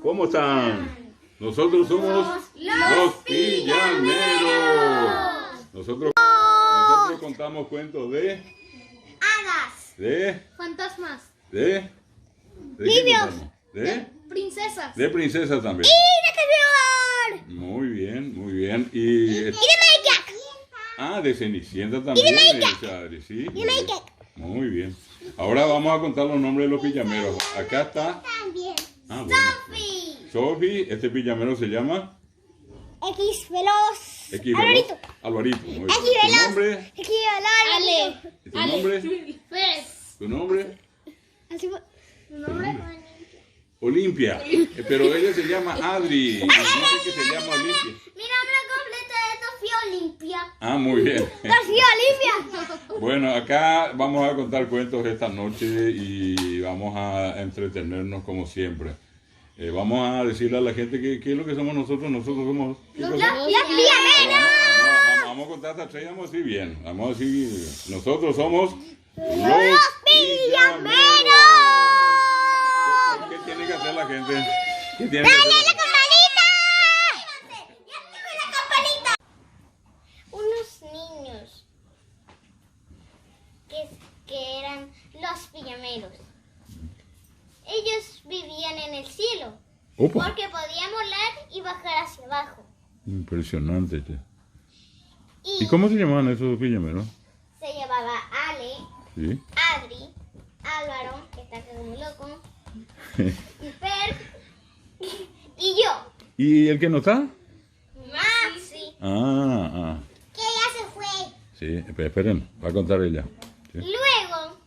¿Cómo están? Nosotros somos los Pijameros. Nosotros contamos cuentos de hadas, de fantasmas, de niños, de princesas también. y de Casimir. Muy bien, muy bien. Y de Maycraft. de Cenicienta también. Adri, sí. Y de Maycraft. Muy bien. Ahora vamos a contar los nombres de los pijameros. Acá está También. bueno. Sophie. Sophie, este pijamero se llama X Veloz. Alvarito. Alvarito. Muy bien. X ¿Tu Veloz. nombre? X Veloz. ¿Tu nombre? Fez. ¿Tu nombre? Así fue. ¿Tu nombre? Olimpia. Pero ella se llama Adri. Dice que se llama Olimpia. Mi nombre completo es Sofía Olimpia. Muy bien. Sofía Olimpia. Bueno, acá vamos a contar cuentos esta noche y vamos a entretenernos como siempre. Vamos a decirle a la gente qué es lo que somos nosotros. Nosotros somos... Los Pijameros. Vamos a contar hasta 3 y vamos a decir bien. Vamos a decir... Nosotros somos... Los Pijameros. ¿Qué tiene que hacer la gente? ¿Qué tiene ¡Dale que hacer? la campanita! Unos niños que eran los pijameros. Ellos vivían en el cielo Opa. porque podían volar y bajar hacia abajo. Impresionante. Y ¿Y cómo se llamaban esos pijameros? se llamaba Ale, Sí. Adri, Álvaro, que está acá como loco, y Fer, y yo, ¿Y el que no está? Maxi, que ya se fue. Sí, esperen, va a contar ella. Sí. Luego,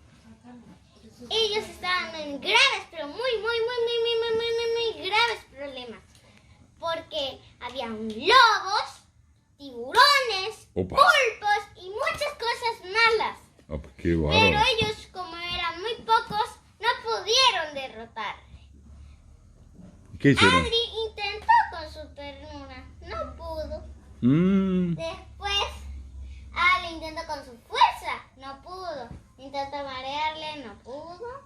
ellos estaban en graves, pero muy graves problemas. Porque habían lobos, tiburones, Opa. pulpos y muchas cosas malas. Qué Pero bárbaro. ellos, como eran muy pocos, no pudieron derrotar. ¿Qué hicieron? Adri intentó con su ternura, no pudo. Después, Ale intentó con su fuerza, no pudo. Intentó marearle, no pudo.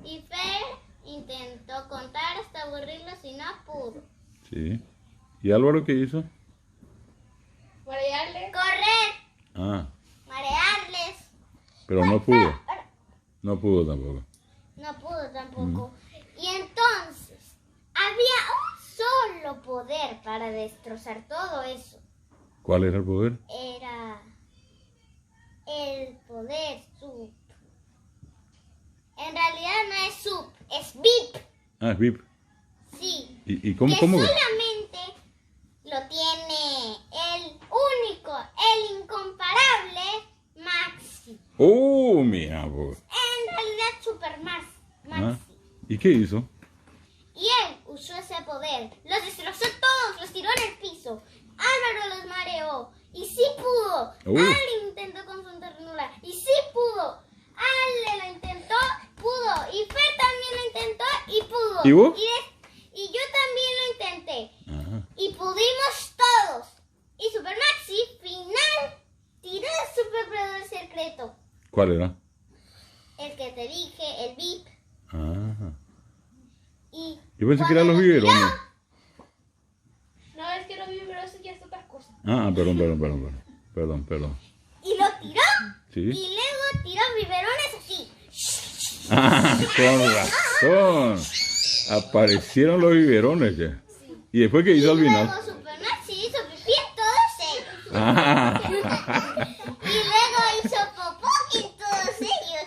Y Fer intentó contar hasta aburrirlos y no pudo. Sí. ¿Y Álvaro qué hizo? Marearle. Correr, marearles. Pero no pudo. No pudo tampoco. No pudo tampoco. Y entonces, había un solo poder para destrozar todo eso. ¿Cuál era el poder? Era el poder sub. En realidad no es sub, es VIP. Es VIP. Sí. ¿Y cómo? Que solamente lo tiene el único, el incomparable Maxi. Mira, pues. En realidad Super Maxi. ¿Y qué hizo? Y él usó ese poder. Los destrozó todos, los tiró en el piso. Álvaro los mareó. Y sí pudo. Ale intentó con su ternura. Y sí pudo. Ale lo intentó, pudo. Y Fer también lo intentó y pudo. ¿Y vos? Y yo también lo intenté. Y pudimos todos. Y Super Maxi, final, tiró su poder secreto. ¿Cuál era? El que te dije, el VIP. Y Yo pensé que eran los biberones. no, es que los biberones ya es otra cosa. Perdón. Y lo tiró. Sí. Y luego tiró biberones así. Con razón. Aparecieron los biberones ya. ¿Y después qué hizo al final? Luego Super Maxi hizo pipí en todos ellos. Y luego hizo popó en todos ellos.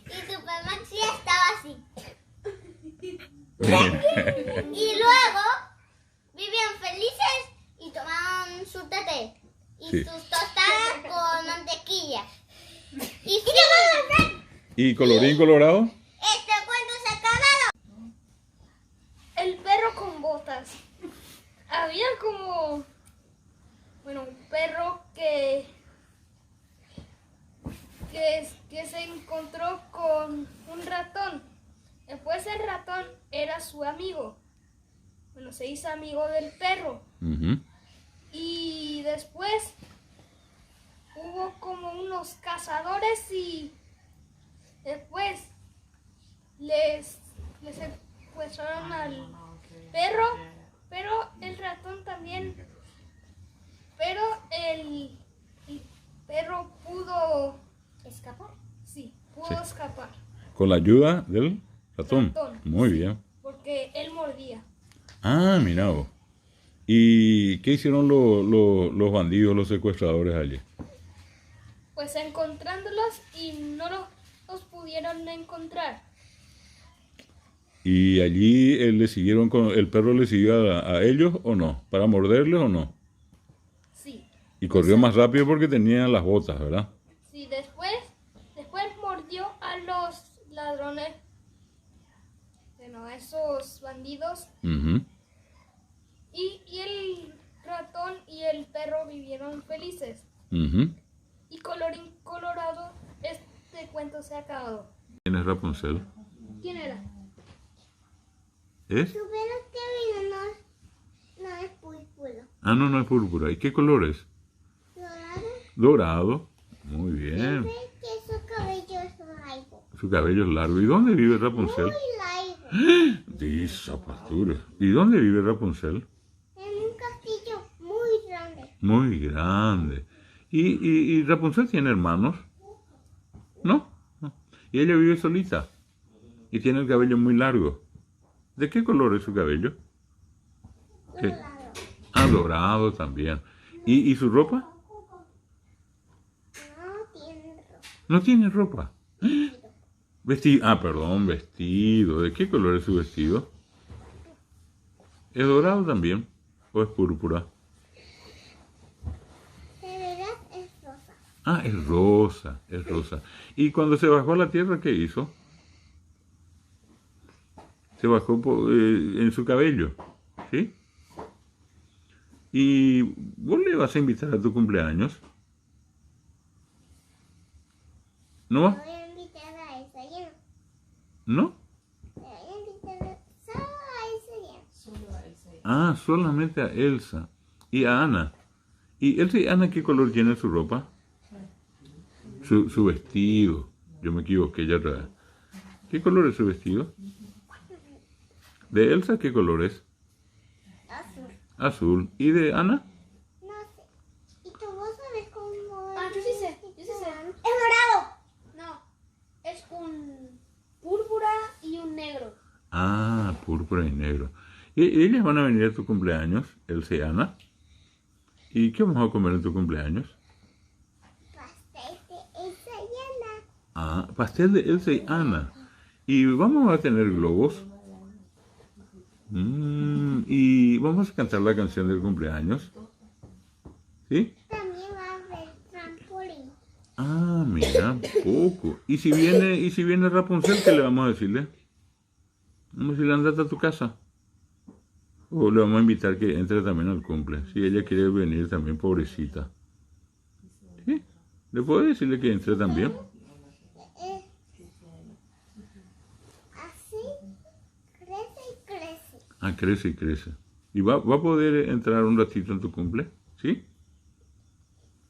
Y Super Maxi estaba así. Y luego vivían felices y tomaban su tete y Sí. sus tostadas con mantequilla. Y sí, ¿Y colorín colorado? este cuento se ha acabado. El perro con botas. Había como, un perro que se encontró con un ratón. Después el ratón era su amigo. Se hizo amigo del perro. Y después hubo como unos cazadores y después les secuestraron al perro, pero el ratón también, pero el perro pudo ¿Escapar? sí, pudo Sí. escapar. Con la ayuda del ratón. Ratón, Muy sí. bien. Porque él mordía. Ah, mira vos. ¿Y qué hicieron los bandidos, los secuestradores allí? Pues encontrándolos y no los pudieron encontrar. ¿Y allí el perro le siguió a ellos o no? ¿Para morderles o no? Sí, Y corrió más rápido porque tenía las botas, ¿verdad? sí, después mordió a los ladrones, bueno, a esos bandidos. Ujú. Y el ratón y el perro vivieron felices. Ujú. Y colorín colorado, este cuento se ha acabado. ¿Quién es Rapunzel? ¿Quién era? ¿Es? Tu pelo que vino no es púrpura. Ah, no, no es púrpura. ¿Y qué color es? Dorado. Dorado. Muy bien. Ve que su cabello es largo. Su cabello es largo. ¿Y dónde vive Rapunzel? Muy largo. Dice pastura. ¿Y dónde vive Rapunzel? En un castillo muy grande. Muy grande. ¿Y Rapunzel tiene hermanos? ¿No? No. ¿Y ella vive solita? Y tiene el cabello muy largo. ¿De qué color es su cabello? ¿Qué? Dorado. Ah, dorado también. ¿Y su ropa? No tiene ropa. No tiene ropa. Vestido. Ah, perdón, vestido. ¿De qué color es su vestido? ¿Es dorado también? ¿O es púrpura? De verdad es rosa. Ah, es rosa, es rosa. ¿Y cuando se bajó a la tierra, qué hizo? Se bajó en su cabello, ¿sí? ¿Y vos le vas a invitar a tu cumpleaños? ¿No Te vas? voy a invitar a esa ya. ¿No? Te voy a invitar solo a esa ya. Ah, solamente a Elsa y a Ana. ¿Y Elsa y Ana qué color tiene su ropa? Su vestido. Yo me equivoqué ya otra vez. ¿Qué color es su vestido? ¿De Elsa qué color es? Azul. Azul. ¿Y de Ana? No sé. ¿Y tú vos sabes cómo es? Ah, yo sí sé, yo sí sé. ¡Es morado! No, es un púrpura y un negro. Ah, púrpura y negro. ¿Y ellas van a venir a tu cumpleaños, Elsa y Ana? ¿Y qué vamos a comer en tu cumpleaños? Pastel de esa llena. Ah, pastel de Elsa y Ana. ¿Y vamos a tener globos? ¿Y vamos a cantar la canción del cumpleaños? ¿Sí? También va a haber trampolín. Ah, mira, poco. ¿Y si viene Rapunzel, qué le vamos a decirle? Vamos a decirle, andate a tu casa. O le vamos a invitar que entre también al cumple. Si ella quiere venir también, pobrecita. ¿Sí? ¿Le puedo decirle que entre también? Así crece y crece. Ah, crece y crece. ¿Y va a poder entrar un ratito en tu cumple? ¿Sí?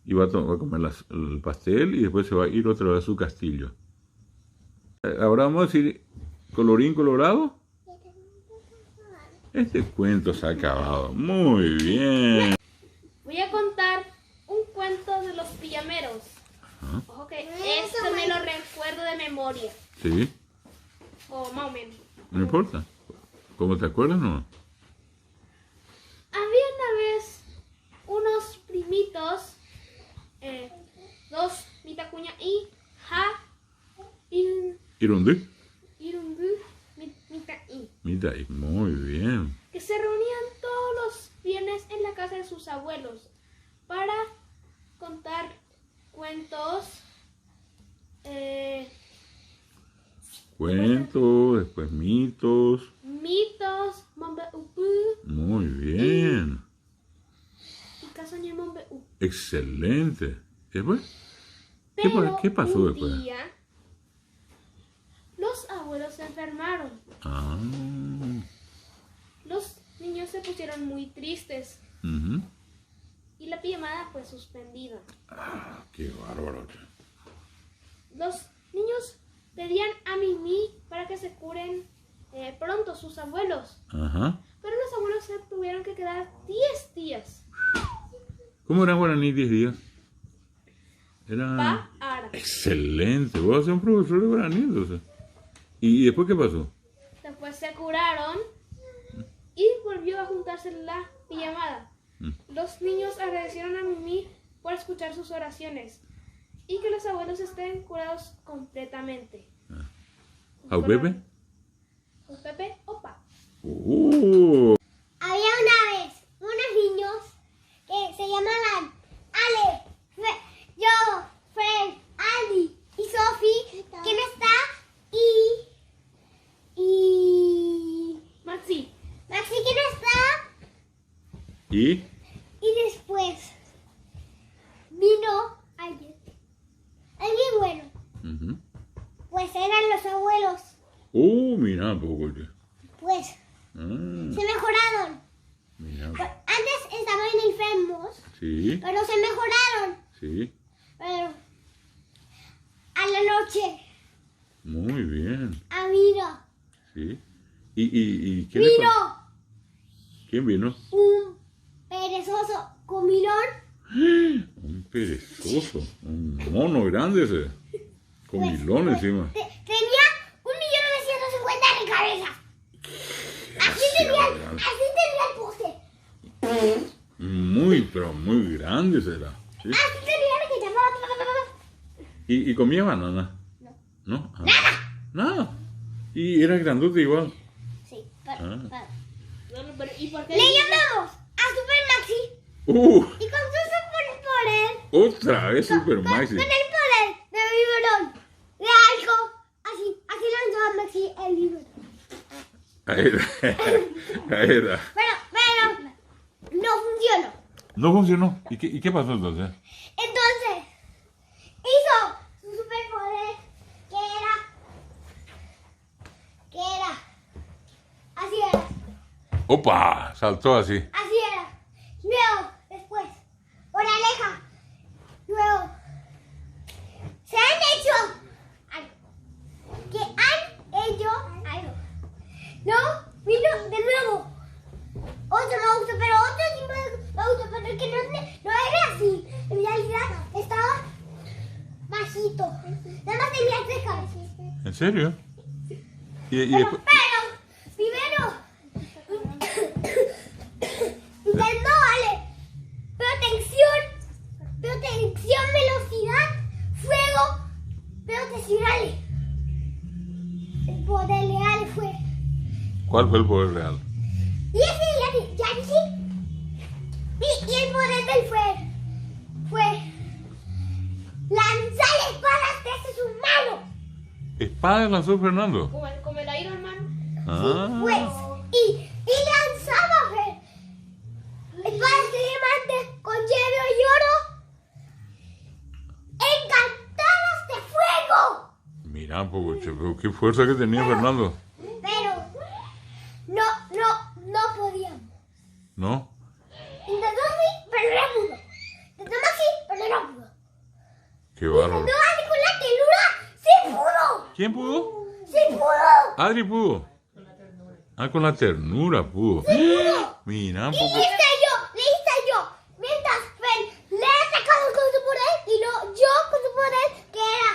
Y va a comer el pastel y después se va a ir otra vez a su castillo. Ahora vamos a decir, colorín colorado. Este cuento se ha acabado. Muy bien. Voy a contar un cuento de los pijameros. Ajá. Ojo que esto me lo recuerdo de memoria. Sí, O más o menos. no importa. ¿Cómo te acuerdas, no? Había una vez unos primitos, dos, Mitacuña y Ja, ¿Irundí? Irundu, Mitaí, Mira, y muy bien. que se reunían todos los viernes en la casa de sus abuelos para contar cuentos, Cuentos, después mitos. mitos, Mombe Upu Muy bien. y Casoñe Mombe Upu. Excelente. Después, Pero ¿qué pasó un después? día los abuelos se enfermaron. Ah, Los niños se pusieron muy tristes ujú. y la pijamada fue suspendida. Ah, qué bárbaro. Los niños pedían a Mimi para que se curen pronto sus abuelos, Ajá. pero los abuelos se tuvieron que quedar 10 días. ¿Cómo era guaraní 10 días? Era... Para. Excelente. Vos vas a ser un profesor de guaraní, entonces. ¿Y después qué pasó? Después se curaron y volvió a juntarse la pijamada. Los niños agradecieron a Mimi por escuchar sus oraciones y que los abuelos estén curados completamente. ¿A Pepe? ¿Un Pepe? Opa. Había una vez unos niños que se llamaban Ale, yo, Fred, Andy y Sophie, que no está, y Maxi. Maxi, que no está. ¿Y? Y después vino alguien bueno, Ujú. pues eran los abuelos, Mira un poco. pues Ah, se mejoraron. mira. Pues, antes estaban enfermos, Sí, pero se mejoraron. sí. Pero a la noche, Muy bien. mira, Sí. ¿Y qué le vino pasó? ¿Quién vino? un perezoso comilón. Un perezoso. Un mono grande ese. Con milón encima. Tenía 1.950.000 de cabezas. Así tenía el poste. Muy, pero muy grande será. ¿Sí? Así tenía el que llamaba. ¿Y comía banana? No. ¿No? Ah. Nada. ¿Y era grandote igual? Sí, Bueno, pero ¿y por qué? le llamamos a Super Maxi ¡Uh! y con su superpoder, Otra vez Super Maxi. con el poder de biberón, de algo, así lanzó a Maxi el biberón. Ahí era. Pero no funcionó. No funcionó. ¿Y qué pasó entonces? Entonces, hizo su superpoder que era, así era, ¡Opa! Saltó así. así era. Luego, después, moraleja, luego, se han hecho algo. No, vino de nuevo. Otro me gusta, pero otro sí me gusta, pero es que no era así. En realidad estaba bajito. Nada más tenía 3 cabezas. ¿En serio? ¿Y Pero después? primero, intentó, vale. Protección, velocidad, fuego, protección, Ale. El poder leal fue. ¿Cuál fue el poder real? Y ese ya dije. Y el poder del fue lanzar espadas desde su mano. ¿Espada lanzó Fernando? Como el Iron Man. Ah. Pues, y lanzaba espadas de diamante con hielo y oro encantadas de fuego. Mira un poco, che, pero qué fuerza que tenía Fernando. Pero no podíamos. ¿No? Intentó así, pero no pudo. Intentó así, pero no pudo. Qué bárbaro. Intentó así con la telura, sí pudo. ¿Quién pudo? Sí pudo. Adri pudo. Ah, con la ternura pudo. Mira un Y poco. le hice yo. Mientras Fen le atacaba con su poder y yo con su poder que era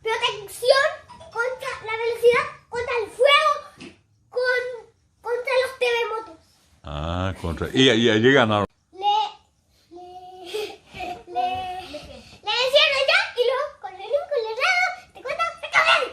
protección contra la velocidad, contra el fuego, contra los terremotos. Ah, contra. Y allí ganaron.